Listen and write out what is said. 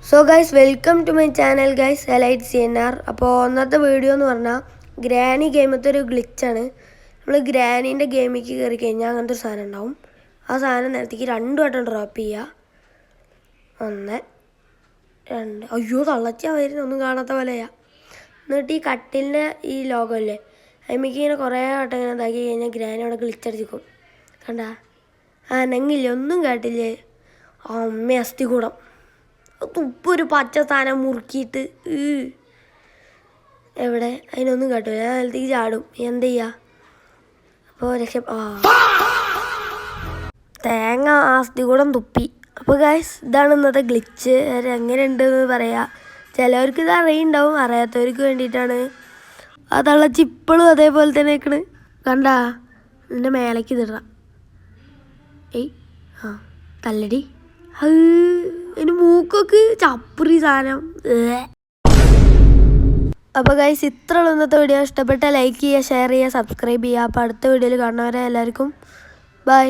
So guys welcome to my channel guys elite CNR. അപ്പോൾ ഒന്നത്തെ video എന്ന് പറഞ്ഞാൽ granny ഗെയിമത്തെ ഒരു ഗ്ലിച്ചാണ്. നമ്മൾ ഗ്രാനീൻ്റെ ഗെയിമിലേക്ക് കയറി കഴിഞ്ഞാൽ അങ്ങനത്തെ ഒരു സാധനം ഉണ്ടാവും. ആ സാധനം നേരത്തേക്ക് 2 വട്ടം ഡ്രോപ്പ് ചെയ്യുക. 1 2 അയ്യോ തള്ളച്ചാൽ വരുന്ന ഒന്നും കാണാത്ത പോലെയാ. എന്നിട്ട് ഈ കട്ടിലിൻ്റെ ഈ ലോഗോ അല്ലേ അതിലേക്ക് ഇങ്ങനെ കുറേ വട്ടം ഇങ്ങനെ ഇതാക്കി കഴിഞ്ഞാൽ ഗ്രാനി അവിടെ ഗ്ലിച്ചടിച്ചിക്കും. കണ്ടാ നെങ്ങില്ലേ ഒന്നും കേട്ടില്ലേ. അമ്മ അസ്ഥികൂടം തുപ്പൊരു പച്ച സാധനം മുറുക്കിയിട്ട് എവിടെ അതിനൊന്നും കേട്ടില്ല. ഞാൻ നിലത്തേക്ക് ചാടും. എന്ത് ചെയ്യുക അപ്പോൾ തേങ്ങ അസ്ഥികൂടം തുപ്പി. അപ്പോൾ ഗൈസ് ഇതാണ് ഇന്നത്തെ ഗ്ലിച്ച്. എങ്ങനെ ഉണ്ടെന്ന് പറയാം. ചിലവർക്ക് ഇത് അറിയുണ്ടാവും, അറിയാത്തവർക്ക് വേണ്ടിയിട്ടാണ്. ആ തള്ളച്ച് ഇപ്പോഴും അതേപോലെ തന്നെ നിൽക്കണ്. കണ്ടാ ഇതിൻ്റെ മേലേക്ക് ഇതിടാം. തല്ലടി അതിന് മൂക്കൊക്കെ ചപ്പറി സാധനം. അപ്പോൾ ഗൈസ് ഇത്രയുള്ള ഇന്നത്തെ വീഡിയോ. ഇഷ്ടപ്പെട്ട ലൈക്ക് ചെയ്യുക, ഷെയർ ചെയ്യുക, സബ്സ്ക്രൈബ് ചെയ്യുക. അപ്പോൾ അടുത്ത വീഡിയോയിൽ കാണുന്നവരെ എല്ലാവർക്കും ബൈ.